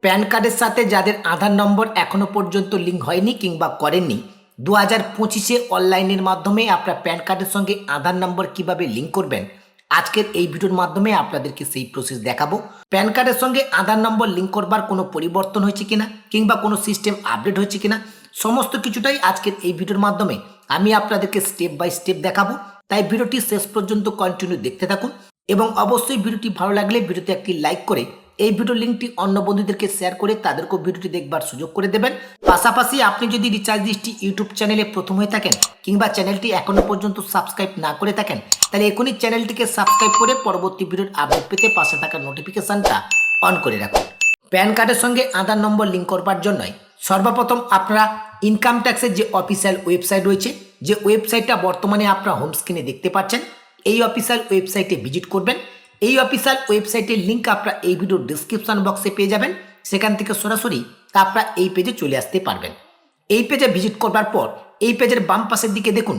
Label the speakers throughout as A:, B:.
A: Pan কার্ডের সাথে যাদের আধার নম্বর এখনো পর্যন্ত লিঙ্ক হয়নি কিংবা করেননি 2025-এ অনলাইনের মাধ্যমে আপনার প্যান কার্ডের সঙ্গে আধার নম্বর কিভাবে লিঙ্ক করবেন আজকের এই ভিডিওর মাধ্যমে আপনাদেরকে সেই প্রসেস দেখাবো। প্যান কার্ডের সঙ্গে আধার নম্বর লিঙ্ক করবার কোনো পরিবর্তন হয়েছে কিনা কিংবা কোনো সিস্টেম আপডেট হয়েছে কিনা সমস্ত কিছুটাই আজকের এই ভিডিওর মাধ্যমে আমি আপনাদেরকে স্টেপ বাই স্টেপ দেখাবো। তাই ভিডিওটি শেষ পর্যন্ত কন্টিনিউ দেখতে থাকুন এবং অবশ্যই ভিডিওটি ভালো লাগলে ভিডিওতে একটি লাইক করে এই ভিডিও লিঙ্কটি অন্য বন্ধুদেরকে শেয়ার করে তাদেরকেও ভিডিওটি দেখবার সুযোগ করে দেবেন। পাশাপাশি আপনি যদি রিচার্জ দৃষ্টি ইউটিউব চ্যানেলে প্রথম হয়ে থাকেন কিংবা চ্যানেলটি এখনো পর্যন্ত সাবস্ক্রাইব না করে থাকেন তাহলে এখনই চ্যানেলটিকে সাবস্ক্রাইব করে পরবর্তী ভিডিওর আপডেট পেতে পাশে থাকা নোটিফিকেশনটা অন করে রাখুন। প্যান কার্ডের সঙ্গে আধার নম্বর লিঙ্ক করবার জন্যই সর্বপ্রথম আপনারা ইনকাম ট্যাক্সের যে অফিসিয়াল ওয়েবসাইট রয়েছে, যে ওয়েবসাইটটা বর্তমানে আপনারা হোম স্ক্রিনে দেখতে পাচ্ছেন, এই অফিসিয়াল ওয়েবসাইটে ভিজিট করবেন। এই অফিসিয়াল ওয়েবসাইটের লিঙ্ক আপনারা এই ভিডিওর ডিসক্রিপশন বক্সে পেয়ে যাবেন। সেখান থেকে সরাসরি আপনারা এই পেজে চলে আসতে পারবেন। এই পেজে ভিজিট করবার পর এই পেজের বাম পাশের দিকে দেখুন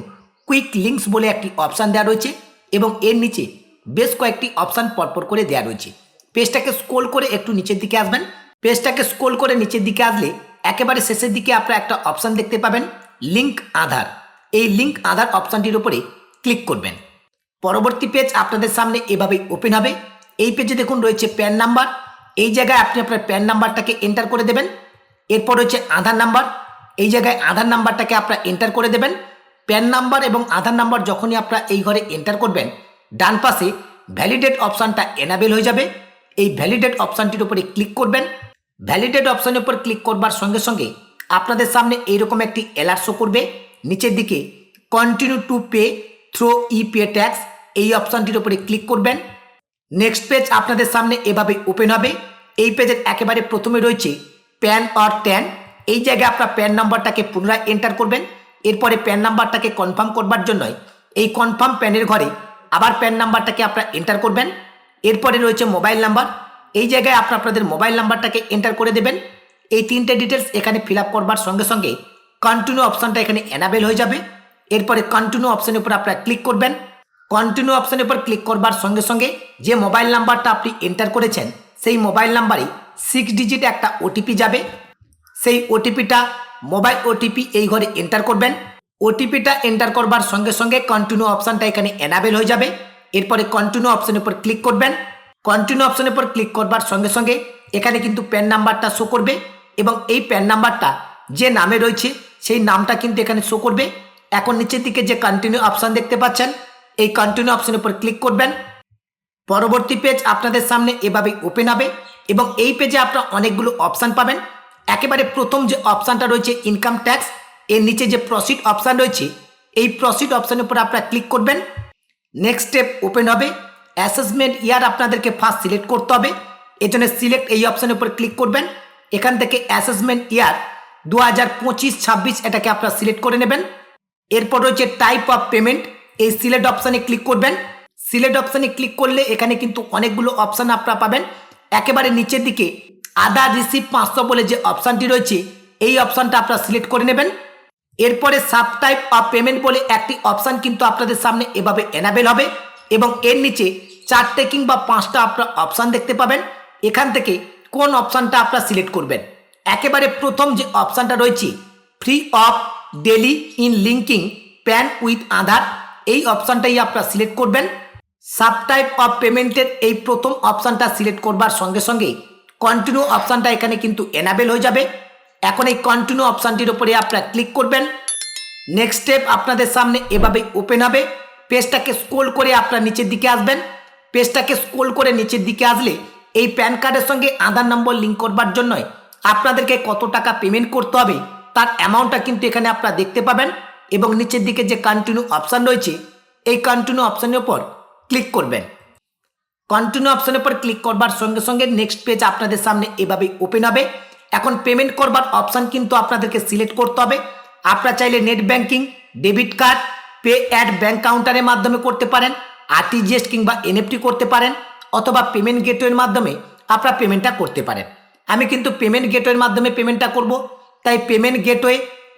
A: কুইক লিঙ্কস বলে একটি অপশান দেওয়া রয়েছে এবং এর নিচে বেশ কয়েকটি অপশান পরপর করে দেওয়া রয়েছে। পেজটাকে স্ক্রল করে একটু নিচের দিকে আসবেন। পেজটাকে স্ক্রল করে নিচের দিকে আসলে একেবারে শেষের দিকে আপনারা একটা অপশান দেখতে পাবেন লিঙ্ক আধার। এই লিঙ্ক আধার অপশানটির উপরে ক্লিক করবেন। পরবর্তী পেজ আপনাদের সামনে এভাবেই ওপেন হবে। এই পেজে দেখুন রয়েছে প্যান নাম্বার। এই জায়গায় আপনি আপনার প্যান নাম্বারটাকে এন্টার করে দেবেন। এরপর রয়েছে আধার নাম্বার। এই জায়গায় আধার নাম্বারটাকে আপনারা এন্টার করে দেবেন। প্যান নাম্বার এবং আধার নাম্বার যখনই আপনারা এই ঘরে এন্টার করবেন ডান পাশে ভ্যালিডেট অপশানটা এনাবেল হয়ে যাবে। এই ভ্যালিডেট অপশানটির উপরে ক্লিক করবেন। ভ্যালিডেট অপশানের উপর ক্লিক করবার সঙ্গে সঙ্গে আপনাদের সামনে এইরকম একটি অ্যালার্ট শো করবে। নিচের দিকে continue to pay through e pay tax, এই অপশানটির উপরে ক্লিক করবেন। নেক্সট পেজ আপনাদের সামনে এভাবে ওপেন হবে। এই পেজের একেবারে প্রথমে রয়েছে প্যান অর ট্যান। এই জায়গায় আপনার প্যান নাম্বারটাকে পুনরায় এন্টার করবেন। এরপরে প্যান নাম্বারটাকে কনফার্ম করবার জন্যই এই কনফার্ম প্যানের ঘরে আবার প্যান নাম্বারটাকে আপনারা এন্টার করবেন। এরপরে রয়েছে মোবাইল নাম্বার। এই জায়গায় আপনাদের মোবাইল নাম্বারটাকে এন্টার করে দেবেন। এই তিনটে ডিটেলস এখানে ফিল আপ করবার সঙ্গে সঙ্গে কন্টিনিউ অপশানটা এখানে এনাবেল হয়ে যাবে। এরপরে কন্টিনিউ অপশানের উপর আপনারা ক্লিক করবেন। কন্টিনিউ অপশানের উপর ক্লিক করবার সঙ্গে সঙ্গে যে মোবাইল নাম্বারটা আপনি এন্টার করেছেন সেই মোবাইল নাম্বারে 6 ডিজিট একটা ওটিপি যাবে। সেই ওটিপিটা মোবাইল ওটিপি এই ঘরে এন্টার করবেন। ওটিপিটা এন্টার করবার সঙ্গে সঙ্গে কন্টিনিউ অপশানটা এখানে এনাবেল হয়ে যাবে। এরপরে কন্টিনিউ অপশানের উপর ক্লিক করবেন। কন্টিনিউ অপশানের উপর ক্লিক করবার সঙ্গে সঙ্গে এখানে কিন্তু প্যান নাম্বারটা শো করবে এবং এই প্যান নাম্বারটা যে নামে রয়েছে সেই নামটা কিন্তু এখানে শো করবে। এখন নিচের দিকে যে কন্টিনিউ অপশান দেখতে পাচ্ছেন এই কন্টিনিউ অপশানের উপর ক্লিক করবেন। পরবর্তী পেজ আপনাদের সামনে এভাবেই ওপেন হবে এবং এই পেজে আপনারা অনেকগুলো অপশান পাবেন। একেবারে প্রথম যে অপশানটা রয়েছে ইনকাম ট্যাক্স, এর নিচে যে প্রসিড অপশান রয়েছে এই প্রসিড অপশানের উপর আপনারা ক্লিক করবেন। নেক্সট স্টেপ ওপেন হবে। অ্যাসেসমেন্ট ইয়ার আপনাদেরকে ফার্স্ট সিলেক্ট করতে হবে। এজন্য সিলেক্ট এই অপশানের উপর ক্লিক করবেন। এখান থেকে অ্যাসেসমেন্ট ইয়ার 2025-26 এটাকে আপনারা সিলেক্ট করে নেবেন। এরপর রয়েছে টাইপ অফ পেমেন্ট, এই সিলেক্ট অপশানে ক্লিক করবেন। সিলেক্ট অপশানে ক্লিক করলে এখানে কিন্তু অনেকগুলো অপশান আপনারা পাবেন। একেবারে নিচের দিকে আদার রিসিভ 500 বলে যে অপশানটি রয়েছে এই অপশানটা আপনারা সিলেক্ট করে নেবেন। এরপরে সাব টাইপ অফ পেমেন্ট বলে একটি অপশান কিন্তু আপনাদের সামনে এভাবে এনাবেল হবে এবং এর নিচে 4টে কিংবা 5টা আপনারা অপশান দেখতে পাবেন। এখান থেকে কোন অপশানটা আপনারা সিলেক্ট করবেন। একেবারে প্রথম যে অপশানটা রয়েছে free of delay in linking PAN with Aadhaar, এই অপশানটাই আপনারা সিলেক্ট করবেন। সাব টাইপ অফ পেমেন্টের এই প্রথম অপশানটা সিলেক্ট করবার সঙ্গে সঙ্গে কন্টিনিউ অপশানটা এখানে কিন্তু এনাবেল হয়ে যাবে। এখন এই কন্টিনিউ অপশানটির উপরে আপনারা ক্লিক করবেন। নেক্সট স্টেপ আপনাদের সামনে এভাবে ওপেন হবে। পেজটাকে স্ক্রল করে আপনারা নিচের দিকে আসবেন। পেজটাকে স্ক্রল করে নিচের দিকে আসলে এই প্যান কার্ডের সঙ্গে আধার নম্বর লিঙ্ক করবার জন্যই আপনাদেরকে কত টাকা পেমেন্ট করতে হবে তার অ্যামাউন্টটা কিন্তু এখানে আপনারা দেখতে পাবেন এবং নিচের দিকে যে কন্টিনিউ অপশান রয়েছে এই কন্টিনিউ অপশানের উপর ক্লিক করবেন। কন্টিনিউ অপশানের উপর ক্লিক করবার সঙ্গে সঙ্গে নেক্সট পেজ আপনাদের সামনে এভাবেই ওপেন হবে। এখন পেমেন্ট করবার অপশান কিন্তু আপনাদেরকে সিলেক্ট করতে হবে। আপনারা চাইলে net banking, debit card, pay at bank কাউন্টারের মাধ্যমে করতে পারেন, আরটিজিএস কিংবা এনএফটি করতে পারেন অথবা পেমেন্ট গেটওয়ের মাধ্যমে আপনারা পেমেন্টটা করতে পারেন। আমি কিন্তু পেমেন্ট গেটওয়ের মাধ্যমে পেমেন্টটা করব, তাই payment gateway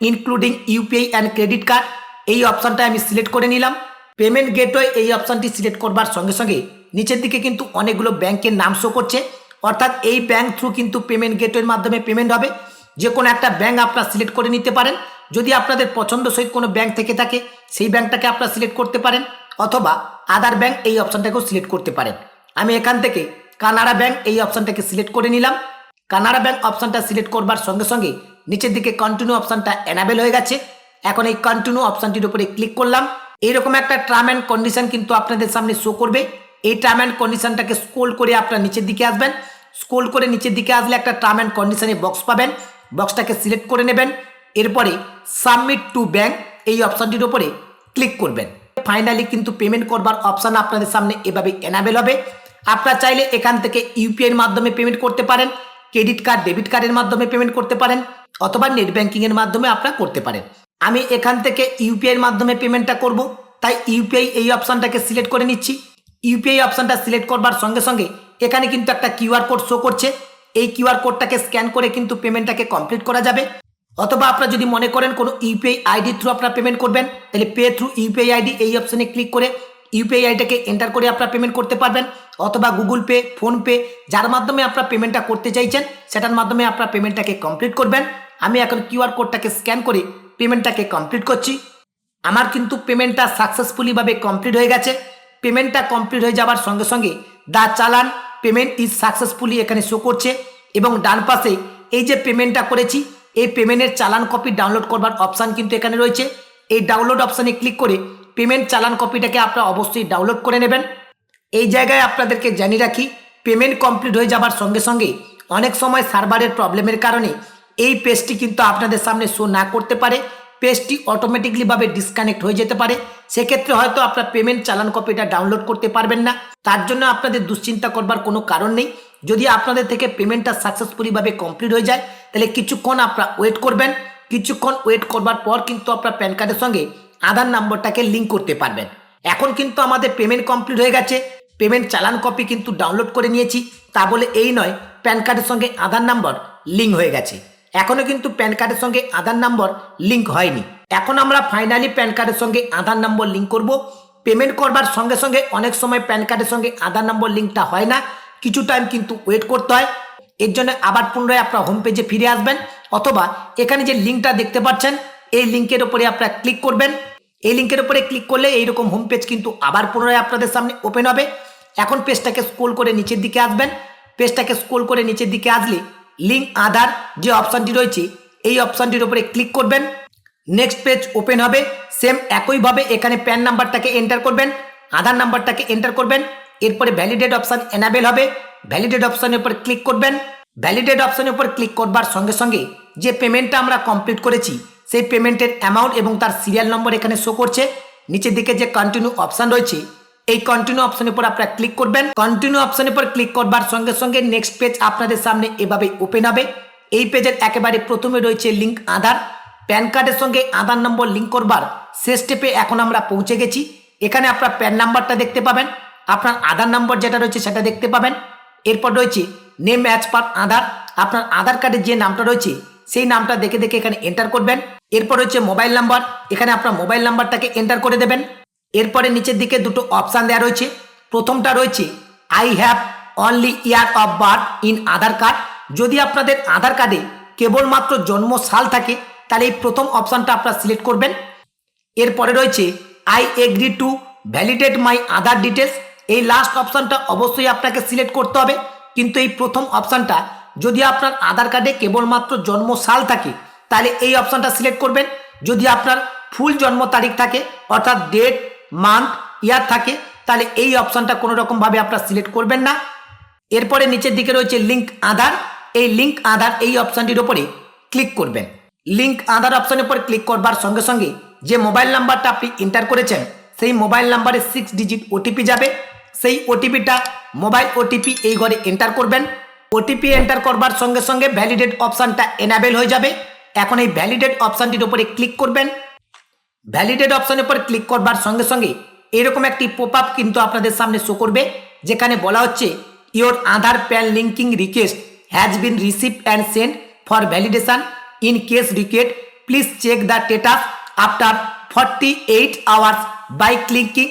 A: including UPI and credit card এই অপশানটা আমি সিলেক্ট করে নিলাম। পেমেন্ট গেটওয়ে এই অপশানটি সিলেক্ট করবার সঙ্গে সঙ্গে নিচের দিকে কিন্তু অনেকগুলো ব্যাংকের নাম শো করছে অর্থাৎ এই ব্যাংক থ্রু কিন্তু পেমেন্ট গেটওয়ের মাধ্যমে পেমেন্ট হবে। যে কোনো একটা ব্যাংক আপনারা সিলেক্ট করে নিতে পারেন। যদি আপনাদের পছন্দসই কোনো ব্যাংক থেকে থাকে সেই ব্যাংকটাকে আপনারা সিলেক্ট করতে পারেন, অথবা আদার ব্যাংক এই অপশানটাকেও সিলেক্ট করতে পারেন। আমি এখান থেকে কানাড়া ব্যাংক এই অপশানটাকে সিলেক্ট করে নিলাম। কানাড়া ব্যাংক অপশানটা সিলেক্ট করবার সঙ্গে সঙ্গে নিচের দিকে কন্টিনিউ অপশানটা এনাবেল হয়ে গেছে। এখন এই কন্টিনিউ অপশানটির উপরে ক্লিক করলাম। এইরকম একটা টার্ম অ্যান্ড কন্ডিশন কিন্তু আপনাদের সামনে শো করবে। এই টার্ম অ্যান্ড কন্ডিশনটাকে স্ক্রোল করে আপনারা নিচের দিকে আসবেন। স্ক্রোল করে নিচের দিকে আসলে একটা টার্ম অ্যান্ড কন্ডিশনের বক্স পাবেন। বক্সটাকে সিলেক্ট করে নেবেন। এরপরে সাবমিট টু ব্যাংক এই অপশানটির উপরে ক্লিক করবেন। ফাইনালি কিন্তু পেমেন্ট করবার অপশান আপনাদের সামনে এভাবে এনাবেল হবে। আপনারা চাইলে এখান থেকে ইউপিআইয়ের মাধ্যমে পেমেন্ট করতে পারেন, ক্রেডিট কার্ড ডেবিট কার্ডের মাধ্যমে পেমেন্ট করতে পারেন, অথবা নেট ব্যাংকিংয়ের মাধ্যমে আপনারা করতে পারেন। আমি এখান থেকে ইউপিআইয়ের মাধ্যমে পেমেন্টটা করব, তাই ইউপিআই এই অপশানটাকে সিলেক্ট করে নিচ্ছি। ইউপিআই অপশানটা সিলেক্ট করবার সঙ্গে সঙ্গে এখানে কিন্তু একটা কিউআর কোড শো করছে। এই কিউআর কোডটাকে স্ক্যান করে কিন্তু পেমেন্টটাকে কমপ্লিট করা যাবে। অথবা আপনারা যদি মনে করেন কোনো ইউপিআই আইডি থ্রু আপনারা পেমেন্ট করবেন, তাহলে পে থ্রু ইউপিআই আইডি এই অপশানে ক্লিক করে ইউপিআই আইডিটাকে এন্টার করে আপনারা পেমেন্ট করতে পারবেন। অথবা গুগল পে, ফোনপে, যার মাধ্যমে আপনারা পেমেন্টটা করতে চাইছেন সেটার মাধ্যমে আপনারা পেমেন্টটাকে কমপ্লিট করবেন। আমি এখন কিউআর কোডটাকে স্ক্যান করে পেমেন্টটাকে কমপ্লিট করছি। আমার কিন্তু পেমেন্টটা সাকসেসফুলিভাবে কমপ্লিট হয়ে গেছে। পেমেন্টটা কমপ্লিট হয়ে যাওয়ার সঙ্গে সঙ্গে দ্য চালান পেমেন্ট ইজ সাকসেসফুলি এখানে শো করছে, এবং ডান পাশে এই যে পেমেন্টটা করেছি এই পেমেন্টের চালান কপি ডাউনলোড করবার অপশান কিন্তু এখানে রয়েছে। এই ডাউনলোড অপশানে ক্লিক করে পেমেন্ট চালান কপিটাকে আপনারা অবশ্যই ডাউনলোড করে নেবেন। এই জায়গায় আপনাদেরকে জানিয়ে রাখি, পেমেন্ট কমপ্লিট হয়ে যাবার সঙ্গে সঙ্গে অনেক সময় সার্ভারের প্রবলেমের কারণে এই পেজটি কিন্তু আপনাদের সামনে শো না করতে পারে। পেজটি অটোমেটিকলিভাবে ডিসকানেক্ট হয়ে যেতে পারে। সেক্ষেত্রে হয়তো আপনার পেমেন্ট চালান কপিটা ডাউনলোড করতে পারবেন না। তার জন্য আপনাদের দুশ্চিন্তা করবার কোনো কারণ নেই। যদি আপনাদের থেকে পেমেন্টটা সাকসেসফুলিভাবে কমপ্লিট হয়ে যায় তাহলে কিছুক্ষণ আপনারা ওয়েট করবেন। কিছুক্ষণ ওয়েট করবার পর কিন্তু আপনার প্যান কার্ডের সঙ্গে আধার নম্বরটাকে লিঙ্ক করতে পারবেন। এখন কিন্তু আমাদের পেমেন্ট কমপ্লিট হয়ে গেছে। পেমেন্ট চালান কপি কিন্তু ডাউনলোড করে নিয়েছি, তা বলে এই নয় প্যান কার্ডের সঙ্গে আধার নম্বর লিঙ্ক হয়ে গেছে। এখনও কিন্তু প্যান কার্ডের সঙ্গে আধার নম্বর লিঙ্ক হয়নি। এখন আমরা ফাইনালি প্যান কার্ডের সঙ্গে আধার নম্বর লিঙ্ক করব। পেমেন্ট করবার সঙ্গে সঙ্গে অনেক সময় প্যান কার্ডের সঙ্গে আধার নম্বর লিঙ্কটা হয় না, কিছু টাইম কিন্তু ওয়েট করতে হয়। এর জন্য আবার পুনরায় আপনার হোম পেজে ফিরে আসবেন, অথবা এখানে যে লিঙ্কটা দেখতে পাচ্ছেন এই লিঙ্কের উপরে আপনারা ক্লিক করবেন। এই লিঙ্কের উপরে ক্লিক করলে এইরকম হোম পেজ কিন্তু আবার পুনরায় আপনাদের সামনে ওপেন হবে। এখন পেজটাকে স্ক্রোল করে নিচের দিকে আসবেন। পেজটাকে স্ক্রোল করে নিচের দিকে আসলে লিঙ্ক আধার যে অপশানটি রয়েছে এই অপশানটির উপরে ক্লিক করবেন। নেক্সট পেজ ওপেন হবে। সেম একইভাবে এখানে প্যান নাম্বারটাকে এন্টার করবেন, আধার নাম্বারটাকে এন্টার করবেন। এরপরে ভ্যালিডেট অপশান এনাবেল হবে। ভ্যালিডেট অপশানের উপর ক্লিক করবেন। ভ্যালিডেট অপশানের উপর ক্লিক করবার সঙ্গে সঙ্গে যে পেমেন্টটা আমরা কমপ্লিট করেছি সেই পেমেন্টের অ্যামাউন্ট এবং তার সিরিয়াল নম্বর এখানে শো করছে। নিচের দিকে যে কন্টিনিউ অপশান রয়েছে এই কন্টিনিউ অপশানের উপর আপনারা ক্লিক করবেন। কন্টিনিউ অপশানের উপর ক্লিক করবার সঙ্গে সঙ্গে নেক্সট পেজ আপনাদের সামনে এভাবে ওপেন হবে। এই পেজের একেবারে প্রথমে রয়েছে লিঙ্ক আধার। প্যান কার্ডের সঙ্গে আধার নম্বর লিঙ্ক করবার শেষ স্টেপে এখন আমরা পৌঁছে গেছি। এখানে আপনার প্যান নাম্বারটা দেখতে পাবেন, আপনার আধার নম্বর যেটা রয়েছে সেটা দেখতে পাবেন। এরপর রয়েছে নেম অ্যাজ পার আধার, আপনার আধার কার্ডের যে নামটা রয়েছে সেই নামটা দেখে দেখে এখানে এন্টার করবেন। এরপর রয়েছে মোবাইল নাম্বার, এখানে আপনার মোবাইল নাম্বারটাকে এন্টার করে দেবেন। এরপরে নিচের দিকে দুটো অপশান দেওয়া রয়েছে। প্রথমটা রয়েছে I have only year of birth in Aadhaar card. যদি আপনাদের আধার কার্ডে কেবলমাত্র জন্ম সাল থাকে তাহলে এই প্রথম অপশানটা আপনারা সিলেক্ট করবেন। এরপরে রয়েছে I agree to validate my Aadhaar details. এই লাস্ট অপশানটা অবশ্যই আপনাকে সিলেক্ট করতে হবে, কিন্তু এই প্রথম অপশানটা যদি আপনার আধার কার্ডে কেবলমাত্র জন্ম সাল থাকে তাহলে এই অপশানটা সিলেক্ট করবেন। যদি আপনার ফুল জন্ম তারিখ থাকে অর্থাৎ ডেট, মান্থ, ইয়ার থাকে তাহলে এই অপশানটা কোনো রকমভাবে আপনারা সিলেক্ট করবেন না। এরপরে নিচের দিকে রয়েছে লিঙ্ক আধার। এই লিঙ্ক আধার এই অপশানটির উপরে ক্লিক করবেন। লিঙ্ক আধার অপশানের উপর ক্লিক করবার সঙ্গে সঙ্গে যে মোবাইল নাম্বারটা আপনি এন্টার করেছেন সেই মোবাইল নাম্বারে 6 ডিজিট ওটিপি যাবে। সেই ওটিপিটা মোবাইল ওটিপি এই ঘরে এন্টার করবেন। ওটিপি এন্টার করবার সঙ্গে সঙ্গে ভ্যালিডেট অপশানটা এনাবেল হয়ে যাবে। এখন এই ভ্যালিডেট অপশানটির উপরে ক্লিক করবেন। ভ্যালিডেট অপশানের উপর ক্লিক করবার সঙ্গে সঙ্গে এরকম একটি পপ আপ কিন্তু আপনাদের সামনে শো করবে, যেখানে বলা হচ্ছে your Aadhaar PAN linking request has been receive and send for validation. In case request please check the status after 48 hours by clicking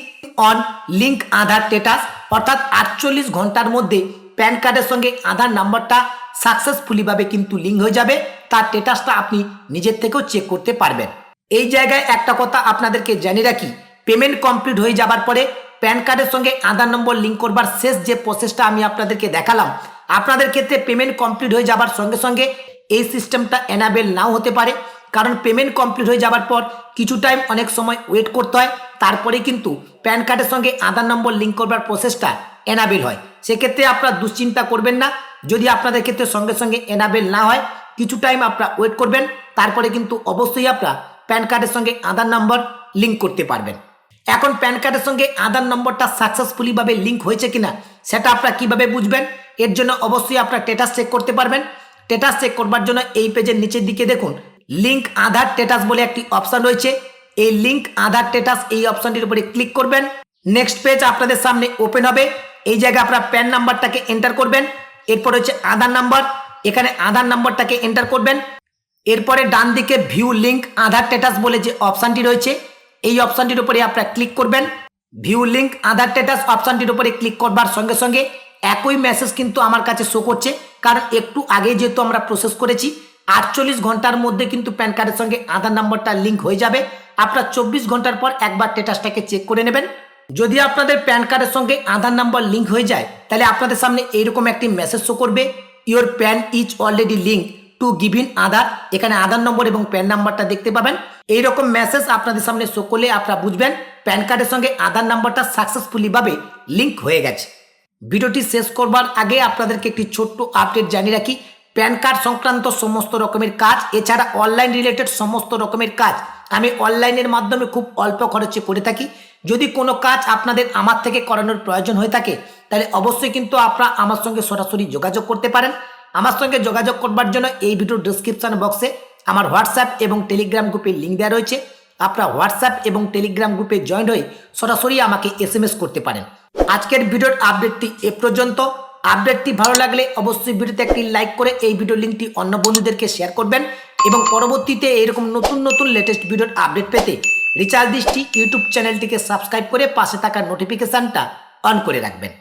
A: on link Aadhaar status. অর্থাৎ 48 ঘন্টার মধ্যে প্যান কার্ডের সঙ্গে আধার নাম্বারটা সাকসেসফুলিভাবে কিন্তু লিঙ্ক হয়ে যাবে। তার স্ট্যাটাসটা আপনি নিজের থেকেও চেক করতে পারবেন। এই জায়গায় একটা কথা আপনাদেরকে জানিয়ে রাখি, পেমেন্ট কমপ্লিট হয়ে যাবার পরে প্যান কার্ডের সঙ্গে আধার নম্বর লিঙ্ক করবার শেষ যে প্রসেসটা আমি আপনাদেরকে দেখালাম, আপনাদের ক্ষেত্রে পেমেন্ট কমপ্লিট হয়ে যাবার সঙ্গে সঙ্গে এই সিস্টেমটা এনাবেল নাও হতে পারে। কারণ পেমেন্ট কমপ্লিট হয়ে যাবার পর কিছু টাইম অনেক সময় ওয়েট করতে হয়, তারপরে কিন্তু প্যান কার্ডের সঙ্গে আধার নম্বর লিঙ্ক করবার প্রসেসটা এনাবেল হয়। সেক্ষেত্রে আপনারা দুশ্চিন্তা করবেন না। যদি আপনাদের ক্ষেত্রে সঙ্গে সঙ্গে এনাবেল না হয়, কিছু টাইম আপনারা ওয়েট করবেন, তারপরে কিন্তু অবশ্যই আপনারা প্যান কার্ডের সঙ্গে আধার নম্বর লিঙ্ক করতে পারবেন। এখন প্যান কার্ডের সঙ্গে আধার নম্বরটা সাকসেসফুলিভাবে লিঙ্ক হয়েছে কিনা সেটা আপনারা কিভাবে বুঝবেন? এর জন্য অবশ্যই আপনারা স্ট্যাটাস চেক করতে পারবেন। স্ট্যাটাস চেক করবার জন্য এই পেজের নিচের দিকে দেখুন লিঙ্ক আধার স্ট্যাটাস বলে একটি অপশন রয়েছে। এই লিঙ্ক আধার স্ট্যাটাস এই অপশনটির উপরে ক্লিক করবেন। নেক্সট পেজ আপনাদের সামনে ওপেন হবে। এই জায়গায় আপনারা প্যান নাম্বারটাকে এন্টার করবেন। এরপর হচ্ছে আধার নাম্বার, এখানে আধার নাম্বারটাকে এন্টার করবেন। এরপরে ডান দিকে ভিউ লিঙ্ক আধার স্ট্যাটাস বলে যে অপশনটি রয়েছে, এই অপশনটির উপরে আপনারা ক্লিক করবেন। ভিউ লিঙ্ক আধার স্ট্যাটাস অপশনটির উপরে ক্লিক করবার সঙ্গে সঙ্গে একই মেসেজ কিন্তু আমার কাছে শো করছে, কারণ একটু আগে যেহেতু আমরা প্রসেস করেছি 48 ঘন্টার মধ্যে কিন্তু প্যান কার্ডের সঙ্গে আধার নাম্বারটা লিঙ্ক হয়ে যাবে। আপনারা 24 ঘন্টার পর একবার স্ট্যাটাসটাকে চেক করে নেবেন। যদি আপনাদের প্যান কার্ডের সঙ্গে আধার নাম্বার লিঙ্ক হয়ে যায়, তাহলে আপনাদের সামনে এইরকম একটি মেসেজ শো করবে, your PAN is already link to given Aadhaar. এখানে আধার নম্বর এবং প্যান নাম্বারটা দেখতে পাবেন। এইরকম মেসেজ আপনাদের সামনে শো করলে আপনারা বুঝবেন প্যান কার্ডের সঙ্গে আধার নাম্বারটা সাকসেসফুলিভাবে লিঙ্ক হয়ে গেছে। ভিডিওটি শেষ করবার আগে আপনাদেরকে একটি ছোট্ট আপডেট জানিয়ে রাখি, প্যান কার্ড সংক্রান্ত সমস্ত রকমের কাজ, এছাড়া অনলাইন রিলেটেড সমস্ত রকমের কাজ আমি অনলাইনের মাধ্যমে খুব অল্প খরচে করে থাকি। যদি কোনো কাজ আপনাদের আমার থেকে করানোর প্রয়োজন হয়ে থাকে, তাহলে অবশ্যই কিন্তু আপনারা আমার সঙ্গে সরাসরি যোগাযোগ করতে পারেন। আমার সঙ্গে যোগাযোগ করবার জন্য এই ভিডিওর ডেসক্রিপশন বক্সে আমার হোয়াটসঅ্যাপ এবং টেলিগ্রাম গ্রুপের লিঙ্ক দেওয়া রয়েছে। আপনারা হোয়াটসঅ্যাপ এবং টেলিগ্রাম গ্রুপে জয়েন হয়ে সরাসরি আমাকে SMS করতে পারেন। আজকের ভিডিওর আপডেটটি এ পর্যন্ত। আপডেটটি ভালো লাগলে অবশ্যই ভিডিওতে একটি লাইক করে এই ভিডিও লিঙ্কটি অন্য বন্ধুদেরকে শেয়ার করবেন এবং পরবর্তীতে এরকম নতুন নতুন লেটেস্ট ভিডিওর আপডেট পেতে রিচার্জ দৃষ্টি ইউটিউব চ্যানেলটিকে সাবস্ক্রাইব করে পাশে থাকা নোটিফিকেশানটা অন করে রাখবেন।